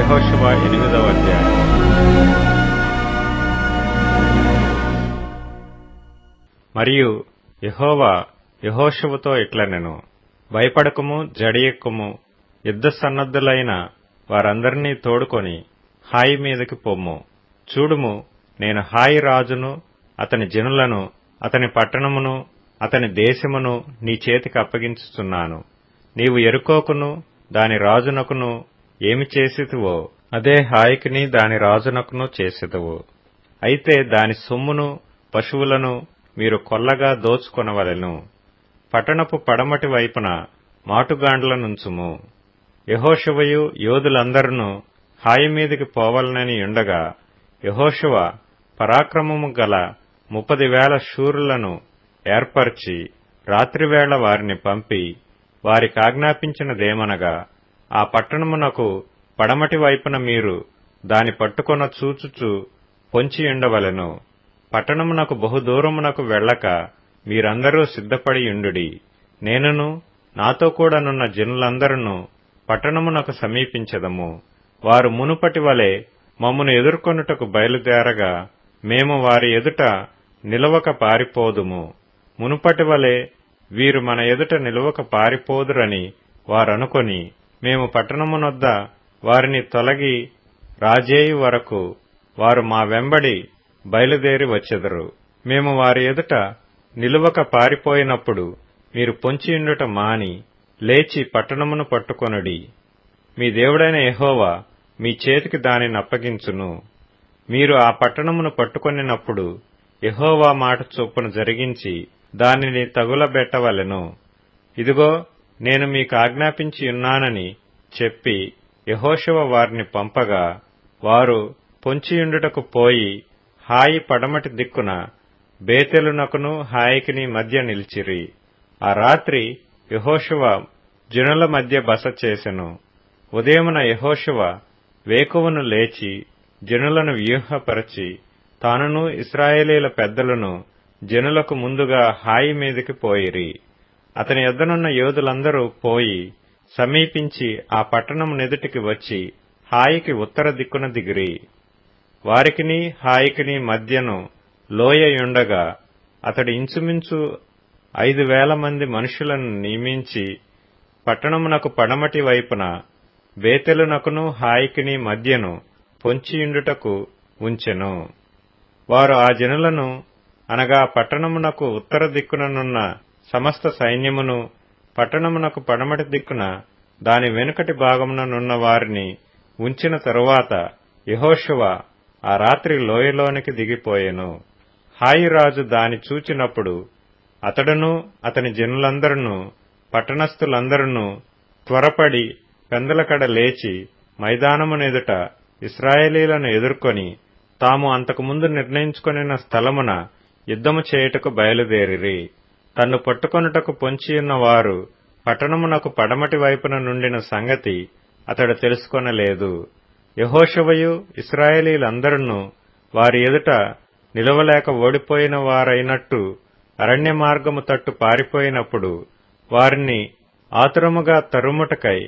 యెహోషువ 8వ అధ్యాయం. మరియు యెహోవా యెహోషువతో ఇట్లనెను, భయపడకుము, జడియెక్కుము, యుద్ధ సన్నద్ధులైన వారందరినీ తోడుకొని హాయి మీదకి పొమ్ము. చూడుము, నేను హాయి రాజును, అతని జనులను, అతని పట్టణమును, అతని దేశమును నీ చేతికి అప్పగించుచున్నాను. నీవు యెరికోకును దాని రాజునకును ఏమి చేసితివో అదే హాయికిని దాని రాజునకును చేసెదవు. అయితే దాని సొమ్మును పశువులను మీరు కొల్లగా దోచుకొనవలెను. పట్టణపు పడమటి వైపున మాటుగాండ్లనుంచుము. యెహోషువయు యోధులందరూ హాయి మీదికి పోవలనని ఉండగా యెహోషువ పరాక్రమము గల 30,000 శూరులను ఏర్పరచి రాత్రివేళ వారిని పంపి వారికాజ్ఞాపించినదేమనగా, ఆ పట్టణమునకు పడమటి వైపున మీరు దాని పట్టుకొన చూచుచు పొంచియుండవలెను. పట్టణమునకు బహుదూరమునకు వెళ్ళక మీరందరూ సిద్ధపడియుండుడి. నేనును నాతో కూడానున్న జనులందరూ పట్టణమునకు సమీపించెదము. వారు మునుపటి వలె మమ్మను ఎదుర్కొనుటకు బయలుదేరగా మేము వారి ఎదుట నిలవక పారిపోదుము. మునుపటి వలె వీరు మన ఎదుట నిలవక పారిపోదురని వారనుకొని మేము పట్టణమునొద్ద వారిని తొలగి రాజేయు వరకు వారు మా వెంబడి బయలుదేరి వచ్చెదరు. మేము వారి ఎదుట నిలువక పారిపోయినప్పుడు మీరు పొంచియుండుట మాని లేచి పట్టణమును పట్టుకొనుడి. మీ దేవుడైన యెహోవా మీ చేతికి దానిని అప్పగించును. మీరు ఆ పట్టణమును పట్టుకొనినప్పుడు యెహోవా మాట చొప్పున జరిగించి దానిని తగులబెట్టవలెను. ఇదిగో, నేను మీకు ఆజ్ఞాపించి ఉన్నానని చెప్పి యెహోషువ వారిని పంపగా వారు పొంచియుండుటకు పోయి హాయి పడమటి దిక్కున బేతెలునకును హాయికిని మధ్య నిలిచిరి. ఆ రాత్రి యెహోషువ జనుల మధ్య బస చేసెను. ఉదయమున యెహోషువ వేకువను లేచి జనులను వ్యూహపరచి తానును ఇశ్రాయేలీల పెద్దలను జనులకు ముందుగా హాయి మీదికి పోయిరి. అతని యొద్దనున్న యోధులందరూ పోయి సమీపించి ఆ పట్టణమునెదుటికి వచ్చి హాయికి ఉత్తర దిక్కున దిగిరి. వారికిని హాయికిని మధ్యను లోయయుండగా అతడు ఇంచుమించు 5,000 మంది మనుషులను నియమించి పట్టణమునకు పడమటి వైపున బేతెలునకును హాయికిని మధ్యను పొంచియుండుటకు ఉంచెను. వారు ఆ జనులను, అనగా పట్టణమునకు ఉత్తర దిక్కుననున్న సమస్త సైన్యమును, పట్టణమునకు పడమటి దిక్కున దాని వెనుకటి భాగముననున్న వారిని ఉంచిన తరువాత యెహోషువ ఆ రాత్రి లోయలోనికి దిగిపోయెను. హాయిరాజు దాని చూచినప్పుడు అతడును అతని జనులందరూ పట్టణస్థులందరూ త్వరపడి పెందలకడ లేచి మైదానమునెదుట ఇశ్రాయేలీలను ఎదుర్కొని తాము అంతకుముందు నిర్ణయించుకొనిన స్థలమున యుద్ధము చేయుటకు బయలుదేరిరి. తన్ను పట్టుకొనుటకు పొంచియున్న వారు పట్టణమునకు పడమటి వైపున నుండిన సంగతి అతడు తెలుసుకొనలేదు. యెహోషువయు ఇశ్రాయేలీలందరూ వారి ఎదుట నిలవలేక ఓడిపోయిన వారైనట్టు అరణ్య మార్గము తట్టు పారిపోయినప్పుడు వారిని ఆతురముగా తరుముటకై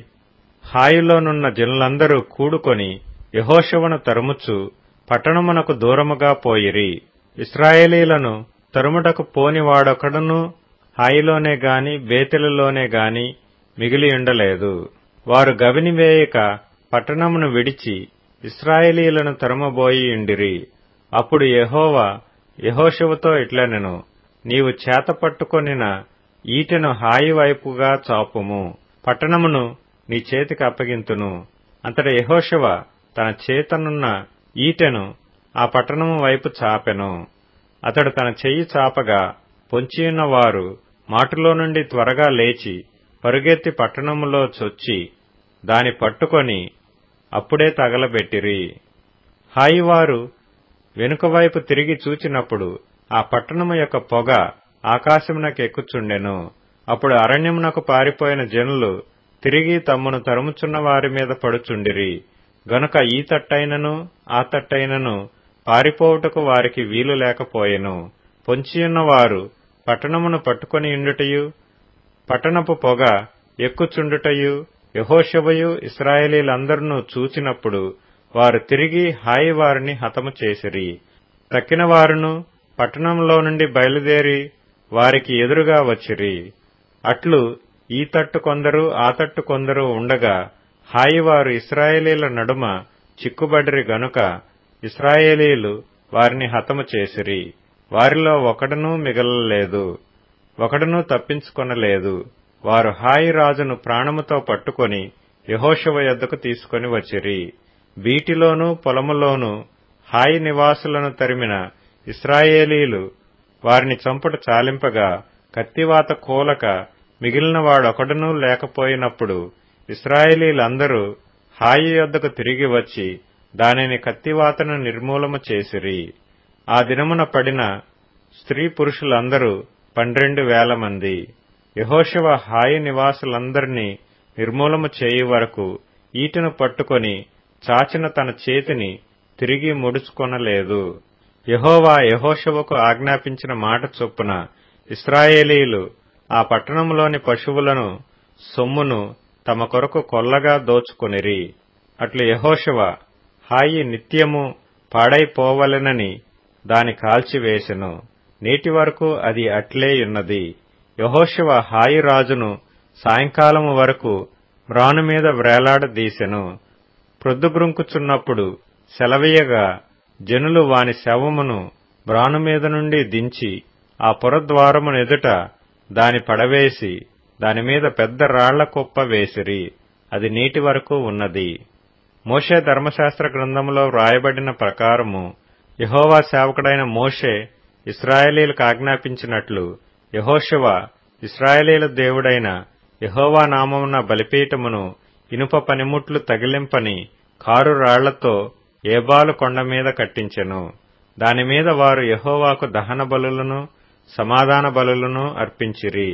హాయిలోనున్న జనులందరూ కూడుకొని యెహోషువను తరుముచు పట్టణమునకు దూరముగా పోయిరి. ఇశ్రాయేలీలను తరుముటకు పోనివాడొకడును హాయిలోనే గాని బేతెలులోనే గాని మిగిలియుండలేదు. వారు గవినివేయక పట్టణమును విడిచి ఇశ్రాయేలీలను తరుమబోయియుండిరి. అప్పుడు యెహోవా యెహోషువతో ఇట్లనెను, నీవు చేతపట్టుకొనిన ఈటెను హాయి వైపుగా చాపుము. పట్టణమును నీ చేతికి అప్పగింతును. అంతట యెహోషువ తన చేతనున్న ఈటెను ఆ పట్టణము వైపు చాపెను. అతడు తన చెయ్యి చాపగా పొంచియున్న వారు మాటులో నుండి త్వరగా లేచి పరుగెత్తి పట్టణములో చొచ్చి దాని పట్టుకొని అప్పుడే తగలబెట్టిరి. హాయివారు వెనుకవైపు తిరిగి చూచినప్పుడు ఆ పట్టణము యొక్క పొగ ఆకాశమునకెక్కుచుండెను. అప్పుడు అరణ్యమునకు పారిపోయిన జనులు తిరిగి తమ్మును తరుముచున్న వారి మీద పడుచుండిరి. గనుక ఈ తట్టైనను ఆ తట్టైనను పారిపోవుటకు వారికి వీలు లేకపోయెను. పొంచియున్న వారు పట్టణమును పట్టుకొనియుండుటయు పట్టణపు పొగ ఎక్కుచుండుటయు యెహోషువయు ఇశ్రాయేలీలందరూ చూచినప్పుడు వారు తిరిగి హాయి వారిని హతము చేసిరి. తక్కిన వారును పట్టణంలో నుండి బయలుదేరి వారికి ఎదురుగా వచ్చిరి. అట్లు ఈ తట్టు కొందరు ఆ తట్టు కొందరు ఉండగా హాయివారు ఇశ్రాయేలీల నడుమ చిక్కుబడిరి గనుక ఇశ్రాయేలీలు వారిని హతము చేసిరి. వారిలో ఒకడునూ మిగలలేదు, ఒకడునూ తప్పించుకొనలేదు. వారు హాయి రాజును ప్రాణముతో పట్టుకొని యెహోషువ యొద్దకు తీసుకొని వచ్చిరి. బీటిలోనూ పొలములోనూ హాయి నివాసులను తరిమిన ఇశ్రాయేలీలు వారిని చంపుట చాలింపగా కత్తివాత కూలక మిగిలిన వాడొకడునూ లేకపోయినప్పుడు ఇశ్రాయేలీలందరూ హాయి యొద్దకు తిరిగి వచ్చి దానిని కత్తివాతను నిర్మూలము చేసిరి. ఆ దినమున పడిన స్త్రీ పురుషులందరూ 12,000 మంది. యెహోషువ హాయి నివాసులందరినీ నిర్మూలము చేయు వరకు ఈటెను పట్టుకొని చాచిన తన చేతిని తిరిగి ముడుచుకొనలేదు. యెహోవా యెహోషువకు ఆజ్ఞాపించిన మాట చొప్పున ఇశ్రాయేలీలు ఆ పట్టణంలోని పశువులను సొమ్మును తమ కొరకు కొల్లగా దోచుకొనిరి. అట్లు యెహోషువ హాయి నిత్యము పాడైపోవలెనని దాని కాల్చివేసెను. నేటి వరకు అది అట్లేయున్నది. యెహోషువ హాయి రాజును సాయంకాలము వరకు మ్రాను మీద వ్రేలాడదీసెను. ప్రొద్దుగ్రుంకుచున్నప్పుడు సెలవీయగా జనులు వాని శవమును మ్రాను మీద నుండి దించి ఆ పురద్వారమునెదుట దాని పడవేసి దానిమీద పెద్ద రాళ్ల కుప్ప వేసిరి. అది నేటి వరకు ఉన్నది. మోషే ధర్మశాస్త్ర గ్రంథములో వ్రాయబడిన ప్రకారము యెహోవా సేవకుడైన మోషే ఇశ్రాయేలీలకు ఆజ్ఞాపించినట్లు యెహోషువ ఇశ్రాయేలీల దేవుడైన యెహోవా నామమున బలిపీఠమును ఇనుప పనిముట్లు తగిలింపని కారు రాళ్లతో ఏబాలు కొండ మీద కట్టించెను. దానిమీద వారు యెహోవాకు దహన బలులను సమాధాన బలులను అర్పించిరి.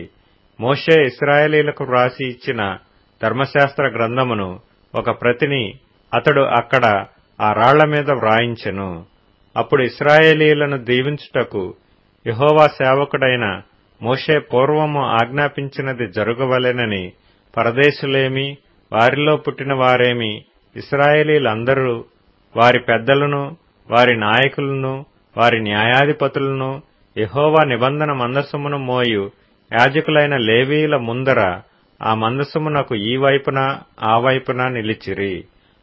మోషే ఇశ్రాయేలీలకు వ్రాసి ఇచ్చిన ధర్మశాస్త్ర గ్రంథమును ఒక ప్రతిని అతడు అక్కడ ఆ రాళ్ల మీద వ్రాయించెను. అప్పుడు ఇశ్రాయేలీలను దీవించుటకు యెహోవా సేవకుడైన మోషే పూర్వము ఆజ్ఞాపించినది జరుగవలెనని పరదేశులేమి వారిలో పుట్టిన వారేమి ఇశ్రాయేలీలందరూ వారి పెద్దలను వారి నాయకులను వారి న్యాయాధిపతులను యెహోవా నిబంధన మందసమును మోయు యాజకులైన లేవీయుల ముందర ఆ మందసమునకు ఈ వైపున ఆ వైపున నిలిచిరి.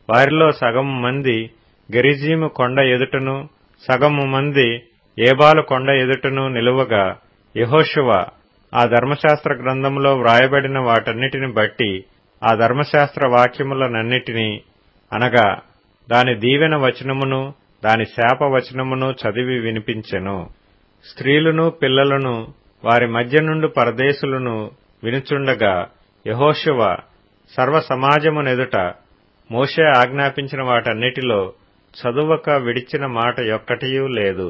వారిలో సగము మంది గెరిజీము కొండ ఎదుటను సగము మంది ఏబాలు కొండ ఎదుటను నిలువగా యెహోషువ ఆ ధర్మశాస్త్ర గ్రంథములో వ్రాయబడిన వాటన్నిటిని బట్టి ఆ ధర్మశాస్త్ర వాక్యములనన్నిటినీ అనగా దాని దీవెన వచనమును దాని శాప వచనమును చదివి వినిపించెను. స్త్రీలను పిల్లలను వారి మధ్య నుండి పరదేశులను వినుచుండగా యెహోషువ సర్వ సమాజమునెదుట మోషే ఆజ్ఞాపించిన వాటన్నిటిలో చదువక విడిచిన మాట యొక్కటియూ లేదు.